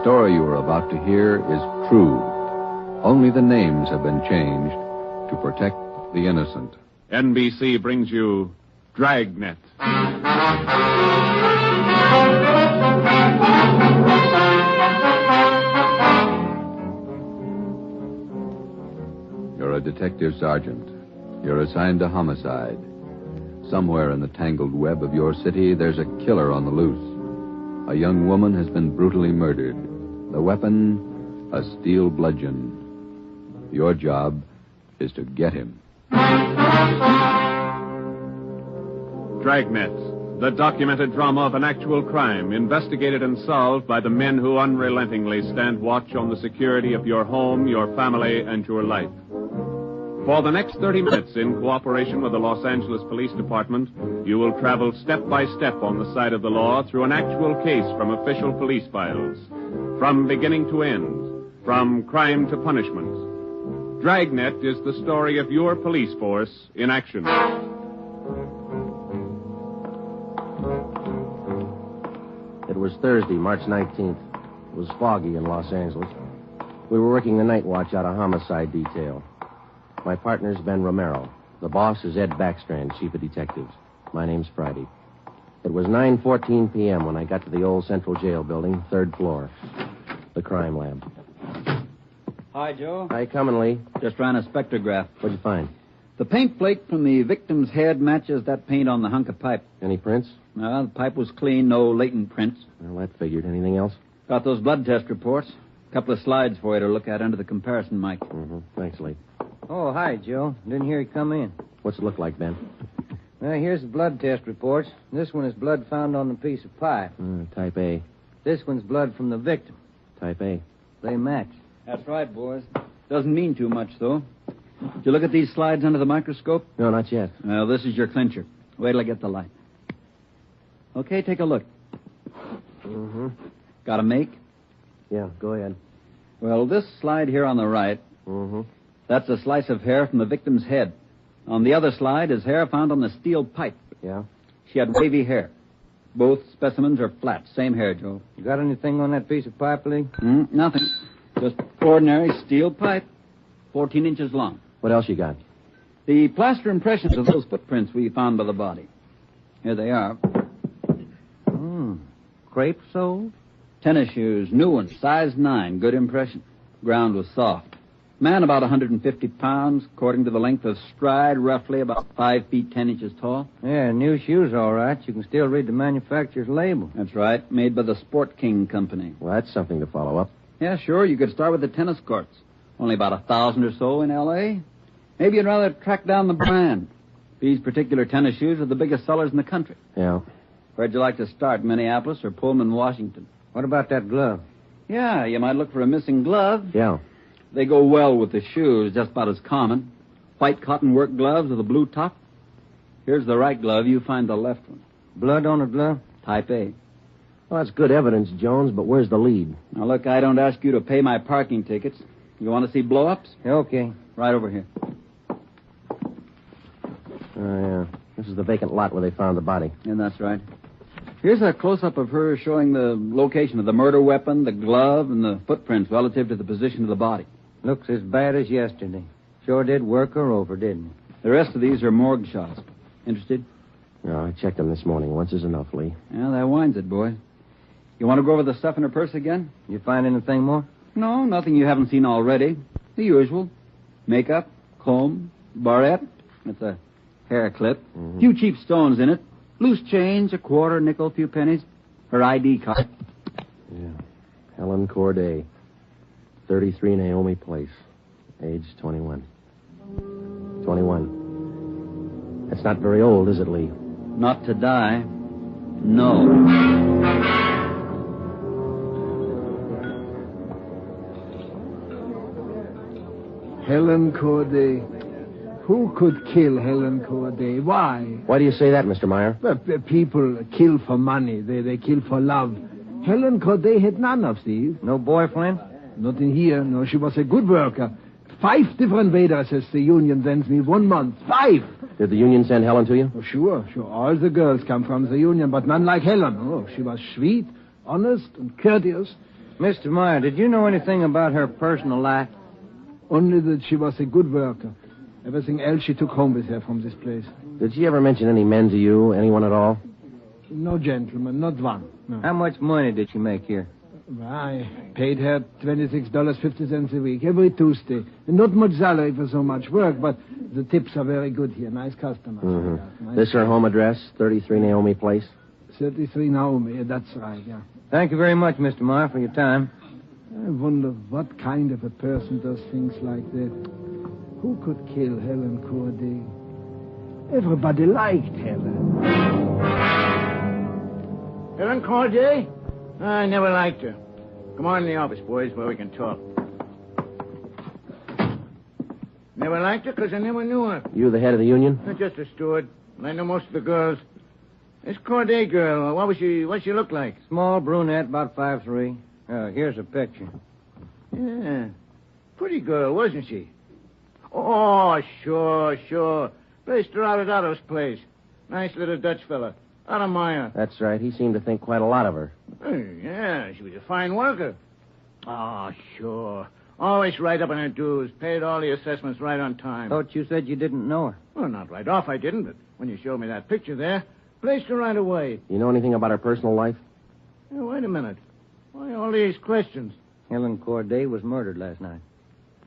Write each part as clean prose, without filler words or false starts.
story you are about to hear is true. Only the names have been changed to protect the innocent. NBC brings you Dragnet. You're a detective sergeant. You're assigned to homicide. Somewhere in the tangled web of your city, there's a killer on the loose. A young woman has been brutally murdered. The weapon, a steel bludgeon. Your job is to get him. Dragnet, the documented drama of an actual crime, investigated and solved by the men who unrelentingly stand watch on the security of your home, your family, and your life. For the next 30 minutes, in cooperation with the Los Angeles Police Department, you will travel step by step on the side of the law through an actual case from official police files. From beginning to end, from crime to punishment. Dragnet is the story of your police force in action. It was Thursday, March 19th. It was foggy in Los Angeles. We were working the night watch out of homicide detail. My partner's Ben Romero. The boss is Ed Backstrand, chief of detectives. My name's Friday. It was 9:14 p.m. when I got to the old Central Jail building, third floor. The crime lab. Hi, Joe. Hi, coming, Lee. Just ran a spectrograph. What'd you find? The paint flake from the victim's head matches that paint on the hunk of pipe. Any prints? No, the pipe was clean, no latent prints. Well, that figured. Anything else? Got those blood test reports. A couple of slides for you to look at under the comparison mic. Mm-hmm. Thanks, Lee. Oh, hi, Joe. Didn't hear you come in. What's it look like, Ben? Well, here's the blood test reports. This one is blood found on the piece of pipe. Type A. This one's blood from the victim. Type A. They match. That's right, boys. Doesn't mean too much, though. Did you look at these slides under the microscope? No, not yet. Well, this is your clincher. Wait till I get the light. Okay, take a look. Mm-hmm. Got a make? Yeah, go ahead. Well, this slide here on the right, Mm-hmm. that's a slice of hair from the victim's head. On the other slide is hair found on the steel pipe. Yeah? She had wavy hair. Both specimens are flat. Same hair, Joe. You got anything on that piece of pipe, Lee? Nothing. Just ordinary steel pipe, 14 inches long. What else you got? The plaster impressions of those footprints we found by the body. Here they are. Crepe soles? Tennis shoes, new ones, size 9, good impression. Ground was soft. Man about 150 pounds, according to the length of stride, roughly about 5 feet 10 inches tall. Yeah, new shoes, all right. You can still read the manufacturer's label. That's right, made by the Sport King Company. Well, that's something to follow up. Yeah, sure, you could start with the tennis courts. Only about 1,000 or so in L.A. Maybe you'd rather track down the brand. These particular tennis shoes are the biggest sellers in the country. Yeah. Where'd you like to start, Minneapolis or Pullman, Washington? What about that glove? Yeah, you might look for a missing glove. Yeah. They go well with the shoes, just about as common. White cotton work gloves with a blue top. Here's the right glove. You find the left one. Blood on the glove? Type A. Well, that's good evidence, Jones, but where's the lead? Now, look, I don't ask you to pay my parking tickets. You want to see blow-ups? Okay. Right over here. Yeah. This is the vacant lot where they found the body. And that's right. Here's a close-up of her showing the location of the murder weapon, the glove, and the footprints relative to the position of the body. Looks as bad as yesterday. Sure did work her over, didn't it? The rest of these are morgue shots. Interested? No, I checked them this morning. Once is enough, Lee. Yeah, that winds it, boy. You want to go over the stuff in her purse again? You find anything more? No, nothing you haven't seen already. The usual. Makeup, comb, barrette. It's a hair clip. Mm-hmm. Few cheap stones in it. Loose change, a quarter, nickel, few pennies. Her ID card. Yeah. Helen Corday. 33 Naomi Place. Age 21. 21. That's not very old, is it, Lee? Not to die. No. Helen Corday. Who could kill Helen Corday? Why? Why do you say that, Mr. Meyer? People kill for money. They kill for love. Helen Corday had none of these. No boyfriend? Not in here. No, she was a good worker. 5 different waitresses the union sends me 1 month. 5! Did the union send Helen to you? Oh, sure. All the girls come from the union, but none like Helen. Oh, she was sweet, honest, and courteous. Mr. Meyer, did you know anything about her personal life? Only that she was a good worker. Everything else she took home with her from this place. Did she ever mention any men to you? Anyone at all? No gentleman, not one. No. How much money did she make here? I paid her $26.50 a week, every Tuesday. And not much salary for so much work, but the tips are very good here. Nice customers. Mm-hmm. Nice This her home address, 33 Naomi Place? 33 Naomi, that's right, yeah. Thank you very much, Mr. Meyer, for your time. I wonder what kind of a person does things like that. Who could kill Helen Corday? Everybody liked Helen. Helen Corday? I never liked her. Come on in the office, boys, where we can talk. Never liked her because I never knew her. You the head of the union? I'm just a steward. I know most of the girls. This Corday girl, what'd she look like? Small brunette, about 5'3". Here's a picture. Yeah. Pretty girl, wasn't she? Oh, sure. Placed her out at Otto's place. Nice little Dutch fella. Otto Meyer. That's right. He seemed to think quite a lot of her. Yeah, she was a fine worker. Oh, sure. Always right up on her dues. Paid all the assessments right on time. Thought you said you didn't know her. Well, not right off, I didn't, but when you showed me that picture there, placed her right away. You know anything about her personal life? Hey, wait a minute. Why all these questions? Helen Corday was murdered last night.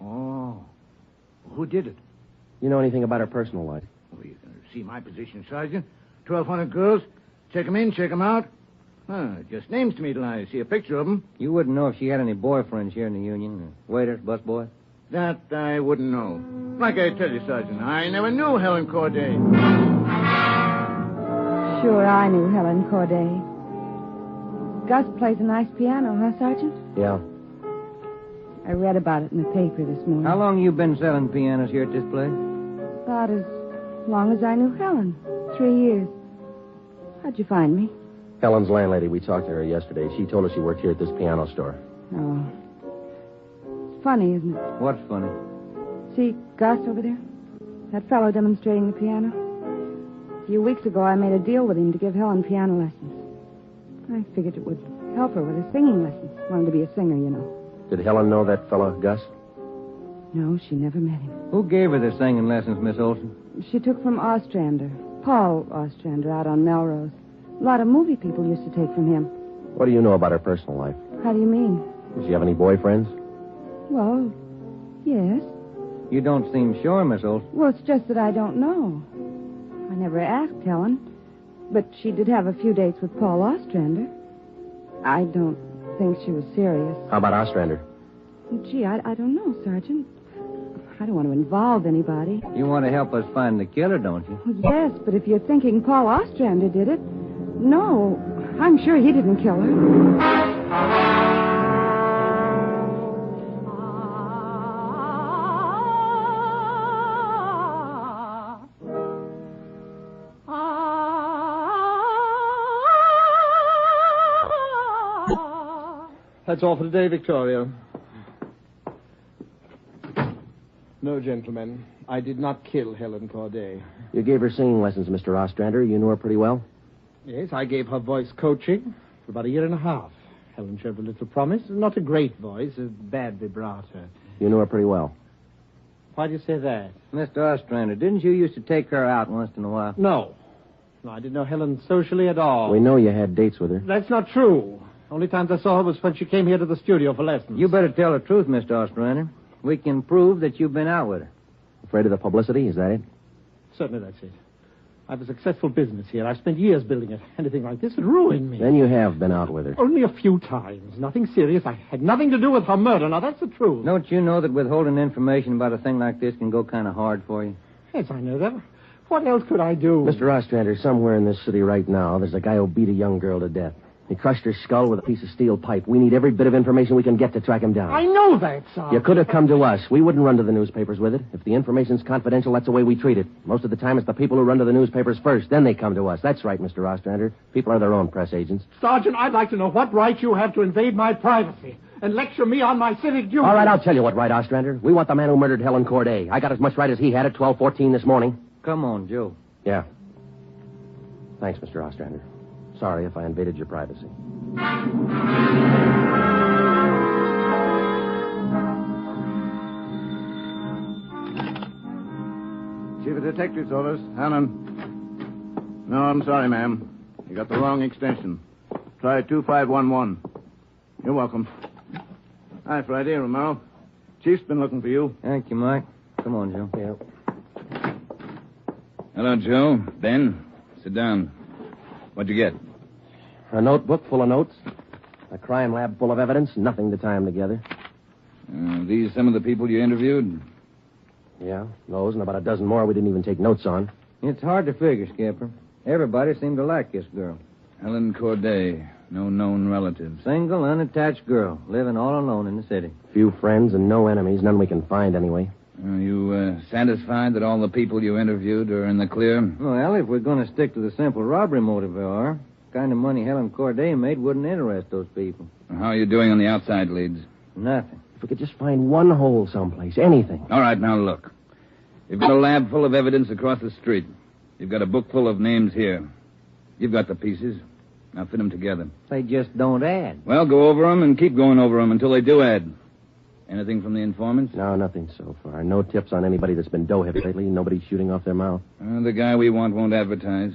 Oh. Who did it? You know anything about her personal life? Well, you can see my position, Sergeant. 1,200 girls. Check them in, check them out. Just names to me till I see a picture of them. You wouldn't know if she had any boyfriends here in the union. Waiters, busboy? That I wouldn't know. Like I tell you, Sergeant, I never knew Helen Corday. Sure, I knew Helen Corday. Gus plays a nice piano, huh, Sergeant? Yeah. I read about it in the paper this morning. How long you been selling pianos here at this place? About as long as I knew Helen. 3 years. How'd you find me? Helen's landlady. We talked to her yesterday. She told us she worked here at this piano store. Oh. It's funny, isn't it? What's funny? See Gus over there? That fellow demonstrating the piano? A few weeks ago, I made a deal with him to give Helen piano lessons. I figured it would help her with her singing lessons. Wanted to be a singer, you know. Did Helen know that fella, Gus? No, she never met him. Who gave her the singing lessons, Miss Olson? She took from Ostrander. Paul Ostrander out on Melrose. A lot of movie people used to take from him. What do you know about her personal life? How do you mean? Does she have any boyfriends? Well, yes. You don't seem sure, Miss Olson. Well, it's just that I don't know. I never asked Helen. But she did have a few dates with Paul Ostrander. I don't think she was serious. How about Ostrander? Gee, I don't know, Sergeant. I don't want to involve anybody. You want to help us find the killer, don't you? Yes, but if you're thinking Paul Ostrander did it, no, I'm sure he didn't kill her. That's all for today, Victoria. No, gentlemen. I did not kill Helen Corday. You gave her singing lessons, Mr. Ostrander. You knew her pretty well? Yes, I gave her voice coaching for about 1.5 years. Helen showed a little promise. Not a great voice, a bad vibrato. You knew her pretty well? Why do you say that? Mr. Ostrander, didn't you used to take her out once in a while? No, I didn't know Helen socially at all. We know you had dates with her. That's not true. Only times I saw her was when she came here to the studio for lessons. You better tell the truth, Mr. Ostrander. We can prove that you've been out with her. Afraid of the publicity? Is that it? Certainly that's it. I have a successful business here. I've spent years building it. Anything like this would ruin me. Then you have been out with her. Only a few times. Nothing serious. I had nothing to do with her murder. Now, that's the truth. Don't you know that withholding information about a thing like this can go kind of hard for you? Yes, I know that. What else could I do? Mr. Ostrander, somewhere in this city right now, there's a guy who beat a young girl to death. He crushed her skull with a piece of steel pipe. We need every bit of information we can get to track him down. I know that, Sergeant. You could have come to us. We wouldn't run to the newspapers with it. If the information's confidential, that's the way we treat it. Most of the time, it's the people who run to the newspapers first. Then they come to us. That's right, Mr. Ostrander. People are their own press agents. Sergeant, I'd like to know what right you have to invade my privacy and lecture me on my civic duties. All right, I'll tell you what right, Ostrander. We want the man who murdered Helen Corday. I got as much right as he had at 12:14 this morning. Come on, Joe. Yeah. Thanks, Mr. Ostrander. Sorry if I invaded your privacy. Chief of Detectives orders. Helen. No, I'm sorry, ma'am. You got the wrong extension. Try 2511. You're welcome. Hi, Friday, Romero. Chief's been looking for you. Thank you, Mike. Come on, Joe. Yeah. Hello, Joe. Ben. Sit down. What'd you get? A notebook full of notes. A crime lab full of evidence. Nothing to tie them together. These some of the people you interviewed? Yeah, those and about a dozen more we didn't even take notes on. It's hard to figure, Skipper. Everybody seemed to like this girl. Helen Corday. No known relatives. Single, unattached girl, living all alone in the city. Few friends and no enemies. None we can find, anyway. Are you satisfied that all the people you interviewed are in the clear? Well, if we're going to stick to the simple robbery motive we are, the kind of money Helen Corday made wouldn't interest those people. How are you doing on the outside leads? Nothing. If we could just find one hole someplace, anything. All right, now look. You've got a lab full of evidence across the street. You've got a book full of names here. You've got the pieces. Now fit them together. They just don't add. Well, go over them and keep going over them until they do add. Anything from the informants? No, nothing so far. No tips on anybody that's been dough-heavy lately. Nobody shooting off their mouth. The guy we want won't advertise.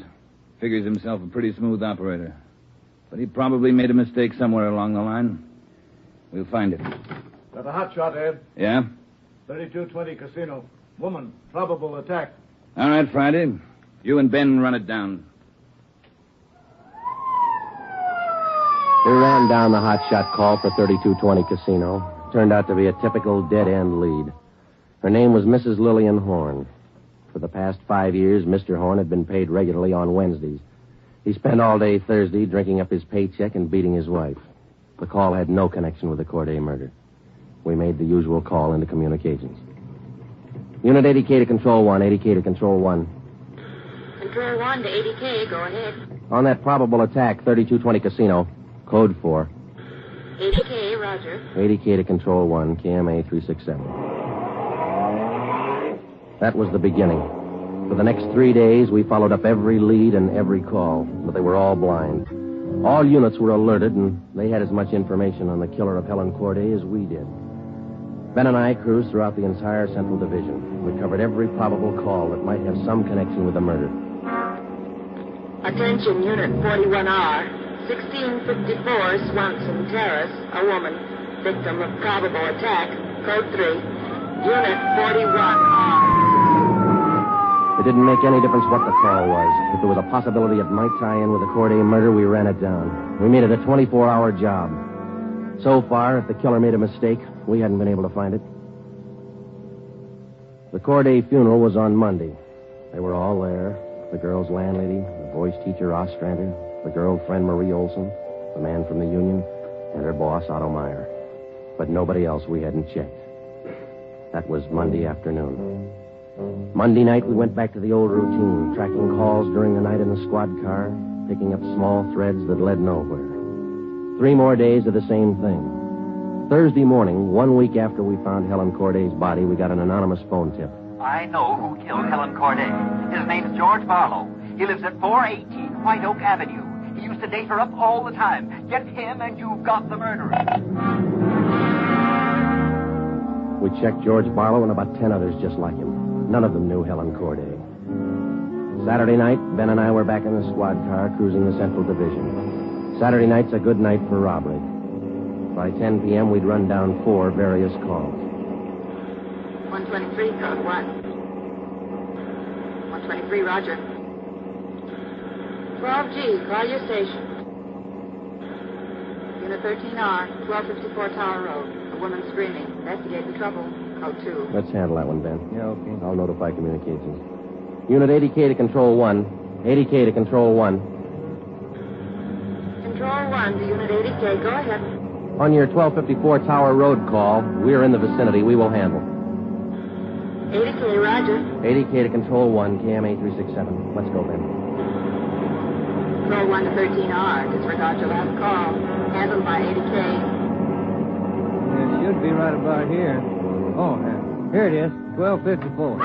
Figures himself a pretty smooth operator. But he probably made a mistake somewhere along the line. We'll find it. Got a hot shot, Ed. Yeah? 3220 Casino. Woman. Probable attack. All right, Friday. You and Ben run it down. We ran down the hot shot call for 3220 Casino. Turned out to be a typical dead-end lead. Her name was Mrs. Lillian Horn. For the past 5 years, Mr. Horn had been paid regularly on Wednesdays. He spent all day Thursday drinking up his paycheck and beating his wife. The call had no connection with the Corday murder. We made the usual call into communications. Unit 80K to Control 1, 80K to Control 1. Control 1 to 80K, go ahead. On that probable attack, 3220 Casino, code 4. 80K, roger. 80K to Control 1, KMA 367. That was the beginning. For the next 3 days, we followed up every lead and every call, but they were all blind. All units were alerted, and they had as much information on the killer of Helen Corday as we did. Ben and I cruised throughout the entire Central Division. We covered every probable call that might have some connection with the murder. Attention, Unit 41R. 1654 Swanson Terrace, a woman, victim of probable attack, code 3. Unit 41R. It didn't make any difference what the call was. If there was a possibility it might tie in with the Corday murder, we ran it down. We made it a 24-hour job. So far, if the killer made a mistake, we hadn't been able to find it. The Corday funeral was on Monday. They were all there. The girl's landlady, the boy's teacher, Ostrander, the girlfriend, Marie Olson, the man from the union, and her boss, Otto Meyer. But nobody else we hadn't checked. That was Monday afternoon. Monday night, we went back to the old routine, tracking calls during the night in the squad car, picking up small threads that led nowhere. 3 more days of the same thing. Thursday morning, 1 week after we found Helen Corday's body, we got an anonymous phone tip. I know who killed Helen Corday. His name's George Barlow. He lives at 418 White Oak Avenue. He used to date her up all the time. Get him and you've got the murderer. We checked George Barlow and about 10 others just like him. None of them knew Helen Corday. Saturday night, Ben and I were back in the squad car cruising the Central Division. Saturday night's a good night for robbery. By 10 p.m., we'd run down 4 various calls. 123, code 1. 123, roger. 12G, call your station. Unit 13R, 1254 Tower Road. A woman screaming. Investigate the trouble. Code 2. Let's handle that one, Ben. Yeah, okay. I'll notify communications. Unit 80K to Control 1. 80K to Control 1. Control 1 to Unit 80K. Go ahead. On your 1254 Tower Road call, we're in the vicinity. We will handle. 80K, roger. 80K to Control 1, KMA 367. Let's go, Ben. Control 1 to 13R. Disregard your last call. Handled by 80K. It should be right about here. Oh, here it is. 1254.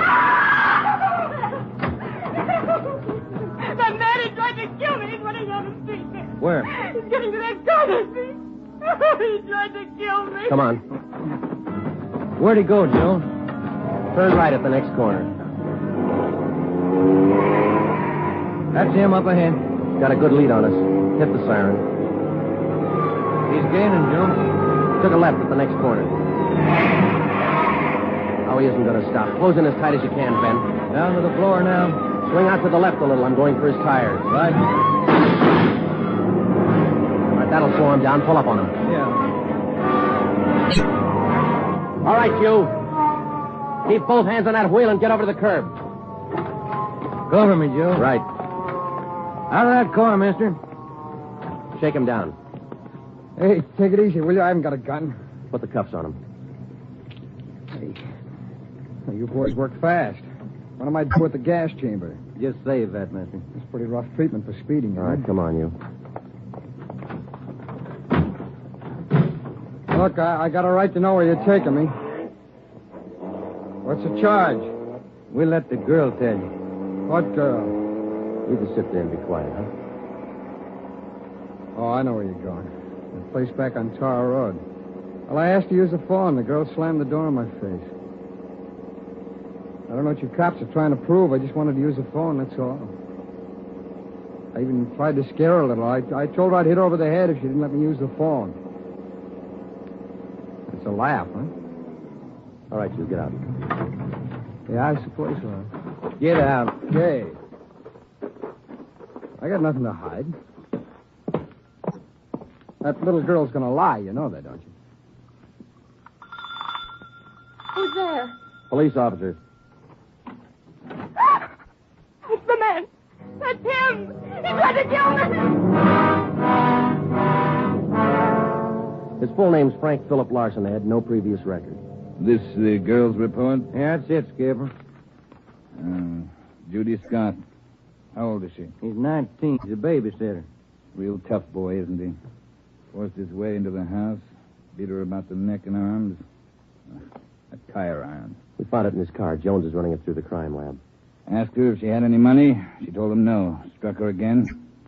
That man who tried to kill me is running down the street there. Where? He's getting to that corner street. He tried to kill me. Come on. Where'd he go, Joe? Turn right at the next corner. That's him up ahead. Got a good lead on us. Hit the siren. He's gaining, Joe. Took a left at the next corner. Oh, he isn't going to stop. Close in as tight as you can, Ben. Down to the floor now. Swing out to the left a little. I'm going for his tires. Right. All right, that'll slow him down. Pull up on him. Yeah. All right, you. Keep both hands on that wheel and get over to the curb. Cover me, Joe. Right. Out of that car, mister. Shake him down. Hey, take it easy, will you? I haven't got a gun. Put the cuffs on him. Hey. Well, you boys work fast. What am I doing with the gas chamber? Just save that, mister. It's pretty rough treatment for speeding. All right, come on, you. Look, I got a right to know where you're taking me. What's the charge? We'll let the girl tell you. What girl? You just sit there and be quiet, huh? Oh, I know where you're going. The place back on Tar Road. Well, I asked to use the phone. The girl slammed the door in my face. I don't know what you cops are trying to prove. I just wanted to use the phone, that's all. I even tried to scare her a little. I told her I'd hit her over the head if she didn't let me use the phone. It's a laugh, huh? All right, you get out. Yeah, I suppose so. Get out. Okay. I got nothing to hide. That little girl's gonna lie. You know that, don't you? Who's there? Police officer. It's the man. That's him. He tried to kill me. His full name's Frank Philip Larson. They had no previous record. This the girl's report? Yeah, that's it, Skipper. Judy Scott. How old is she? He's 19. He's a babysitter. Real tough boy, isn't he? Forced his way into the house, beat her about the neck and arms. A tire iron. We found it in his car. Jones is running it through the crime lab. Asked her if she had any money. She told him no. Struck her again.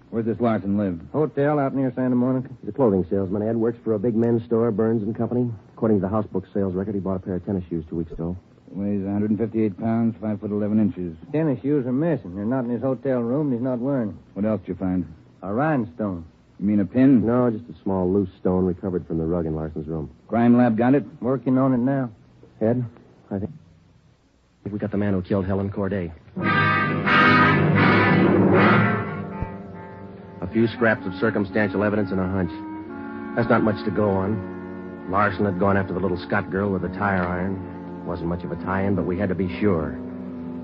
Where's this Larson live? Hotel out near Santa Monica. He's a clothing salesman. Ed works for a big men's store, Burns and Company. According to the house book sales record, he bought a pair of tennis shoes 2 weeks ago. Weighs 158 pounds, 5'11" inches. Tennis shoes are missing. They're not in his hotel room, and he's not wearing them. What else did you find? A rhinestone. You mean a pin? No, just a small loose stone recovered from the rug in Larson's room. Crime lab got it? Working on it now. Ed, I think we got the man who killed Helen Corday. A few scraps of circumstantial evidence and a hunch. That's not much to go on. Larson had gone after the little Scott girl with a tire iron. Wasn't much of a tie-in, but we had to be sure.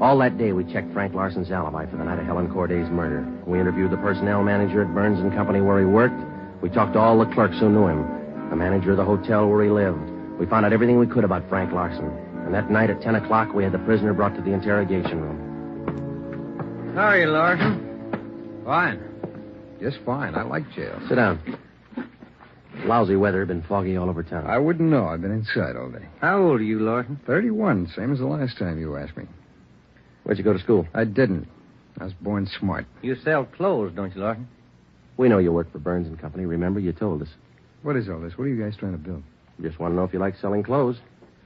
All that day, we checked Frank Larson's alibi for the night of Helen Corday's murder. We interviewed the personnel manager at Burns and Company where he worked. We talked to all the clerks who knew him. The manager of the hotel where he lived. We found out everything we could about Frank Larson. And that night at 10 o'clock, we had the prisoner brought to the interrogation room. How are you, Larson? Fine. Just fine. I like jail. Sit down. Lousy weather, been foggy all over town. I wouldn't know. I've been inside all day. How old are you, Larson? 31, same as the last time you asked me. Where'd you go to school? I didn't. I was born smart. You sell clothes, don't you, Larson? We know you work for Burns and Company. Remember, you told us. What is all this? What are you guys trying to build? Just want to know if you like selling clothes.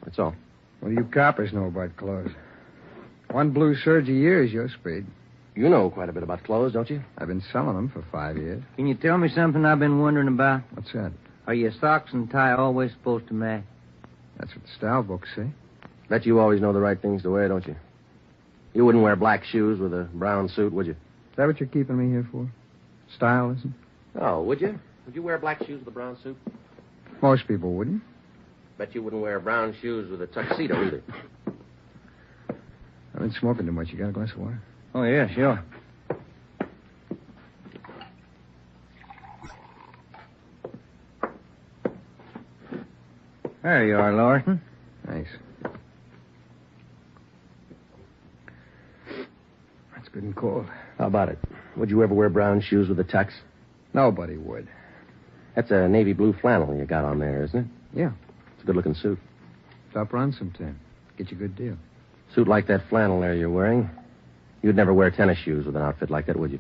That's all. What do you coppers know about clothes? One blue serge a year is your speed. You know quite a bit about clothes, don't you? I've been selling them for 5 years. Can you tell me something I've been wondering about? What's that? Are your socks and tie always supposed to match? That's what the style books say. Bet you always know the right things to wear, don't you? You wouldn't wear black shoes with a brown suit, would you? Is that what you're keeping me here for? Stylism? Oh, would you? Would you wear black shoes with a brown suit? Most people wouldn't. Bet you wouldn't wear brown shoes with a tuxedo either. I've been smoking too much. You got a glass of water? Oh, yeah, sure. There you are, Larson. Thanks. That's good and cold. How about it? Would you ever wear brown shoes with a tux? Nobody would. That's a navy blue flannel you got on there, isn't it? Yeah. It's a good-looking suit. Stop around sometime. Get you a good deal. Suit like that flannel there you're wearing. You'd never wear tennis shoes with an outfit like that, would you?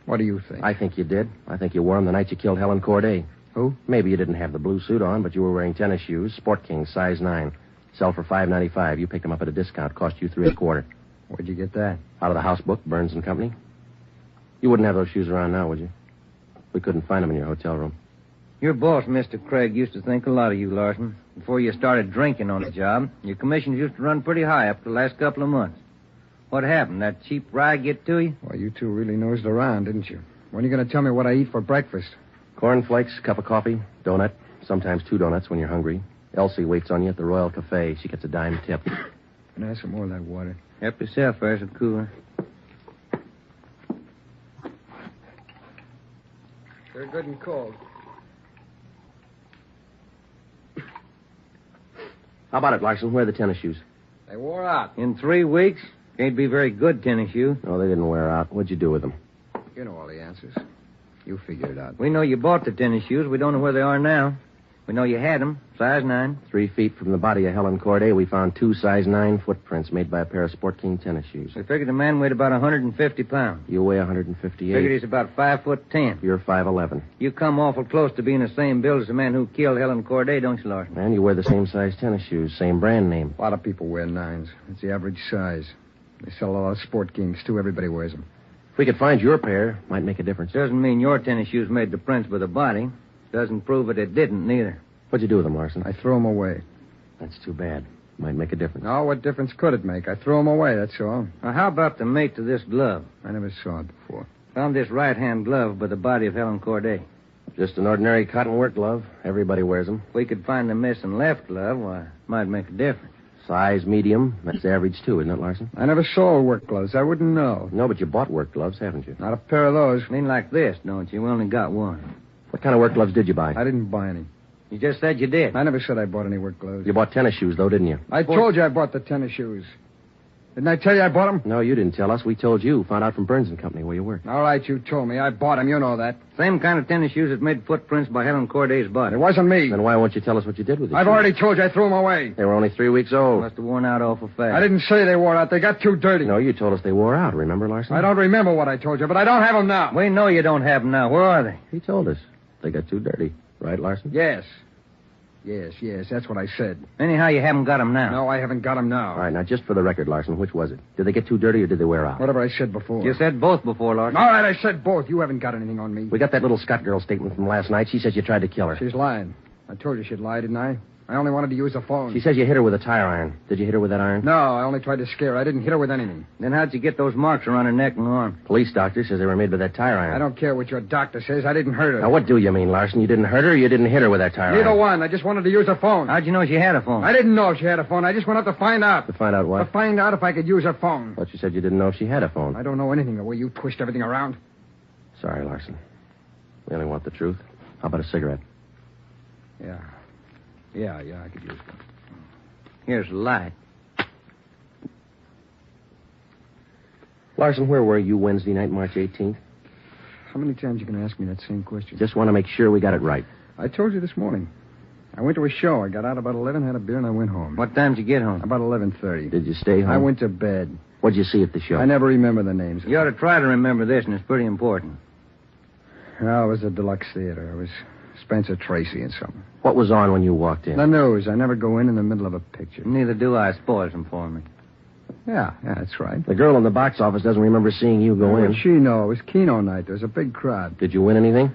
What do you think? I think you did. I think you wore them the night you killed Helen Corday. Who? Maybe you didn't have the blue suit on, but you were wearing tennis shoes, Sport King, size 9. Sell for $5.95. You picked them up at a discount. Cost you $3.25. Where'd you get that? Out of the house book, Burns and Company. You wouldn't have those shoes around now, would you? We couldn't find them in your hotel room. Your boss, Mr. Craig, used to think a lot of you, Larson. Before you started drinking on the job, your commissions used to run pretty high up the last couple of months. What happened? That cheap rye get to you? Well, you two really nosed around, didn't you? When are you going to tell me what I eat for breakfast? Cornflakes, cup of coffee, donut, sometimes 2 donuts when you're hungry. Elsie waits on you at the Royal Cafe. She gets a dime tip. Can I have some more of that water? Help yourself, there's a cooler. They're good and cold. How about it, Larson? Where are the tennis shoes? They wore out. In 3 weeks? Can't be very good tennis shoes. No, they didn't wear out. What'd you do with them? You know all the answers. You figure it out. We know you bought the tennis shoes. We don't know where they are now. We know you had them. Size 9. 3 feet from the body of Helen Corday, we found 2 size 9 footprints made by a pair of Sport King tennis shoes. We figured the man weighed about 150 pounds. You weigh 158. Figured he's about 5'10". You're 5'11". You come awful close to being the same build as the man who killed Helen Corday, don't you, Larson? And you wear the same size tennis shoes, same brand name. A lot of people wear 9s. It's the average size. They sell a lot of Sport Kings, too. Everybody wears them. If we could find your pair, might make a difference. Doesn't mean your tennis shoes made the prints by the body. Doesn't prove it didn't, neither. What'd you do with them, Larson? I threw them away. That's too bad. Might make a difference. Oh, what difference could it make? I threw them away, that's all. Now, how about the mate to this glove? I never saw it before. Found this right-hand glove by the body of Helen Corday. Just an ordinary cotton work glove. Everybody wears them. If we could find the missing left glove, why, it might make a difference. Size medium. That's average, too, isn't it, Larson? I never saw work gloves. I wouldn't know. No, but you bought work gloves, haven't you? Not a pair of those. I mean like this, don't you? We only got one. What kind of work gloves did you buy? I didn't buy any. You just said you did. I never said I bought any work gloves. You bought tennis shoes, though, didn't you? I told you I bought the tennis shoes. Didn't I tell you I bought them? No, you didn't tell us. We told you. Found out from Burns and Company where you worked. All right, you told me. I bought them. You know that. Same kind of tennis shoes that made footprints by Helen Corday's body. It wasn't me. Then why won't you tell us what you did with them? I've already told you I threw them away. They were only 3 weeks old. Must have worn out awful fast. I didn't say they wore out. They got too dirty. No, you told us they wore out. Remember, Larson? I don't remember what I told you, but I don't have them now. We know you don't have them now. Where are they? He told us. They got too dirty. Right, Larson? Yes. Yes, that's what I said. Anyhow, you haven't got them now. No, I haven't got them now. All right, now, just for the record, Larson, which was it? Did they get too dirty or did they wear out? Whatever I said before. You said both before, Larson. All right, I said both. You haven't got anything on me. We got that little Scott girl statement from last night. She says you tried to kill her. She's lying. I told you she'd lie, didn't I? I only wanted to use a phone. She says you hit her with a tire iron. Did you hit her with that iron? No, I only tried to scare her. I didn't hit her with anything. Then how'd you get those marks around her neck and arm? Police doctor says they were made with that tire iron. I don't care what your doctor says. I didn't hurt her. Now, what do you mean, Larson? You didn't hurt her or you didn't hit her with that tire iron? Neither one. I just wanted to use a phone. How'd you know she had a phone? I didn't know she had a phone. I just went up to find out. To find out what? To find out if I could use her phone. But you said you didn't know if she had a phone. I don't know anything the way you twist everything around. Sorry, Larson. We only want the truth. How about a cigarette? Yeah, I could use one. Here's the light. Larson, where were you Wednesday night, March 18th? How many times are you going to ask me that same question? Just want to make sure we got it right. I told you this morning. I went to a show. I got out about 11, had a beer, and I went home. What time did you get home? About 11:30. Did you stay home? I went to bed. What'd you see at the show? I never remember the names. You ought to try to remember this, and it's pretty important. Oh, it was a deluxe theater. It was Spencer Tracy and something. What was on when you walked in? The news. I never go in the middle of a picture. Neither do I. Spoils them for me. Yeah, that's right. The girl in the box office doesn't remember seeing you go in. She know. It was Keno night. There was a big crowd. Did you win anything?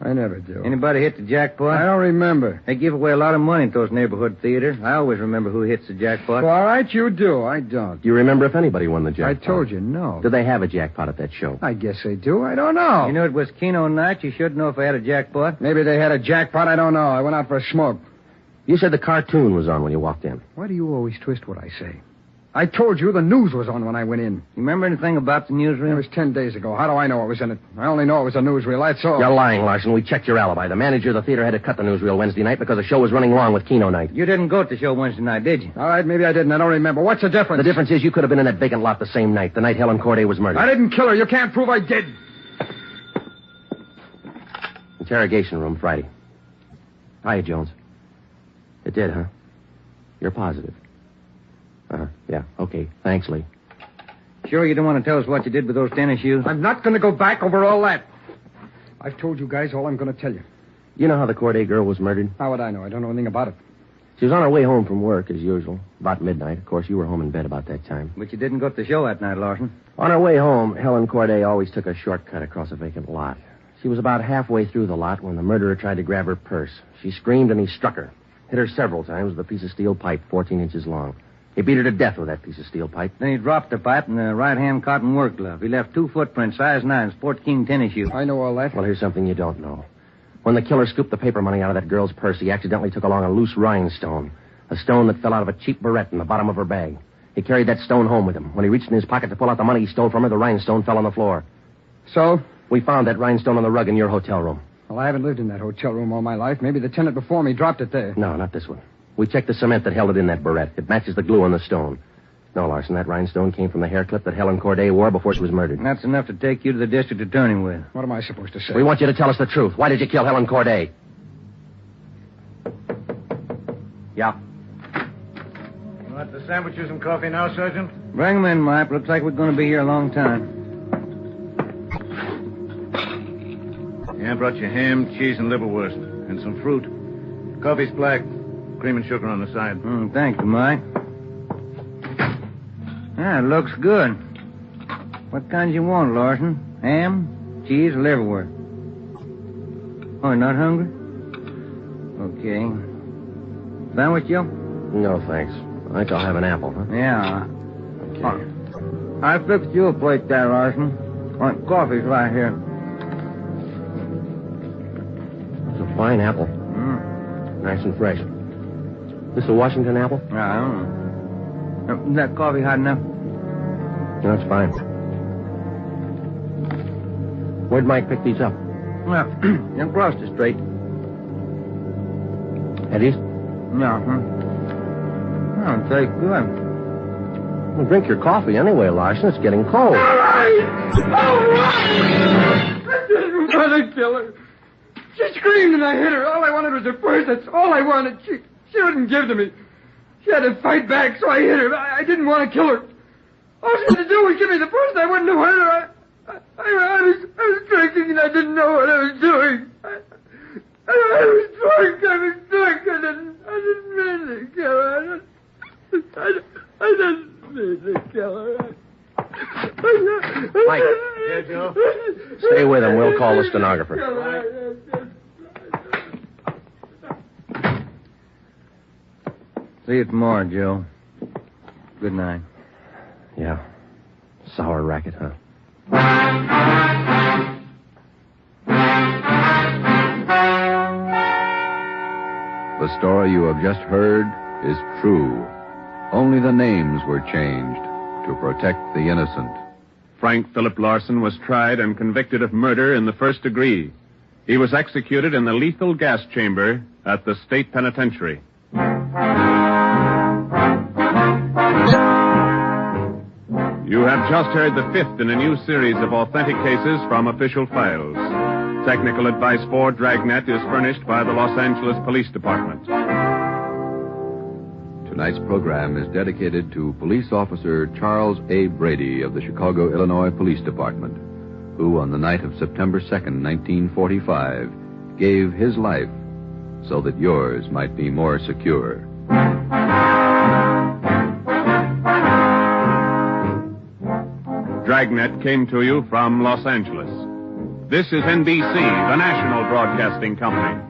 I never do. Anybody hit the jackpot? I don't remember. They give away a lot of money at those neighborhood theaters. I always remember who hits the jackpot. Well, all right, you do. I don't. Do you remember if anybody won the jackpot? I told you, no. Did they have a jackpot at that show? I guess they do. I don't know. You knew it was Keno night. You should know if I had a jackpot. Maybe they had a jackpot. I don't know. I went out for a smoke. You said the cartoon was on when you walked in. Why do you always twist what I say? I told you the news was on when I went in. You remember anything about the newsreel? It was 10 days ago. How do I know what was in it? I only know it was a newsreel. That's all. You're lying, Larson. We checked your alibi. The manager of the theater had to cut the newsreel Wednesday night because the show was running long with Keno night. You didn't go to the show Wednesday night, did you? All right, maybe I didn't. I don't remember. What's the difference? The difference is you could have been in that vacant lot the same night, the night Helen Corday was murdered. I didn't kill her. You can't prove I did. Interrogation room Friday. Hiya, Jones. It did, huh? You're positive. Yeah. Okay. Thanks, Lee. Sure you don't want to tell us what you did with those tennis shoes? I'm not going to go back over all that. I've told you guys all I'm going to tell you. You know how the Corday girl was murdered? How would I know? I don't know anything about it. She was on her way home from work, as usual, about midnight. Of course, you were home in bed about that time. But you didn't go to the show that night, Larson. On her way home, Helen Corday always took a shortcut across a vacant lot. She was about halfway through the lot when the murderer tried to grab her purse. She screamed and he struck her. Hit her several times with a piece of steel pipe 14 inches long. He beat her to death with that piece of steel pipe. Then he dropped the pipe in the right-hand cotton work glove. He left 2 footprints, size 9, Sport King tennis shoes. I know all that. Well, here's something you don't know. When the killer scooped the paper money out of that girl's purse, he accidentally took along a loose rhinestone. A stone that fell out of a cheap barrette in the bottom of her bag. He carried that stone home with him. When he reached in his pocket to pull out the money he stole from her, the rhinestone fell on the floor. So? We found that rhinestone on the rug in your hotel room. Well, I haven't lived in that hotel room all my life. Maybe the tenant before me dropped it there. No, not this one. We checked the cement that held it in that barrette. It matches the glue on the stone. No, Larson, that rhinestone came from the hair clip that Helen Corday wore before she was murdered. And that's enough to take you to the district attorney with. What am I supposed to say? We want you to tell us the truth. Why did you kill Helen Corday? Yeah. You want the sandwiches and coffee now, Sergeant? Bring them in, Mike. Looks like we're going to be here a long time. Yeah, I brought you ham, cheese, and liverwurst. And some fruit. Coffee's black. Cream and sugar on the side. Thank you, Mike. Ah, it looks good. What kinds you want, Larson? Ham, cheese, or liverwurst? Oh, you're not hungry? Okay. Sandwich, Joe? No, thanks. I think I'll have an apple, huh? Yeah. Okay. I fixed you a plate there, Larson. Coffee's right here. It's a fine apple. Nice and fresh. This a Washington apple? I don't know. Is that coffee hot enough? No, it's fine. Where'd Mike pick these up? Well, across the street. Eddie's? Yeah, Oh, it tastes good. Well, drink your coffee anyway, Larson. It's getting cold. All right! I didn't want to kill her. She screamed and I hit her. All I wanted was her purse. That's all I wanted. She wouldn't give to me. She had to fight back, so I hit her. I didn't want to kill her. All she had to do was give me the purse. I wouldn't have hurt her. I was drinking and I didn't know what I was doing. I was drunk. I didn't mean to kill her. I didn't mean to kill her. Mike. Yeah, Joe? Stay with him. We'll call the stenographer. See you tomorrow, Joe. Good night. Yeah. Sour racket, huh? The story you have just heard is true. Only the names were changed to protect the innocent. Frank Philip Larson was tried and convicted of murder in the first degree. He was executed in the lethal gas chamber at the state penitentiary. You have just heard the fifth in a new series of authentic cases from official files. Technical advice for Dragnet is furnished by the Los Angeles Police Department. Tonight's program is dedicated to Police Officer Charles A. Brady of the Chicago, Illinois Police Department, who on the night of September 2nd, 1945, gave his life so that yours might be more secure. Dragnet came to you from Los Angeles. This is NBC, the national broadcasting company.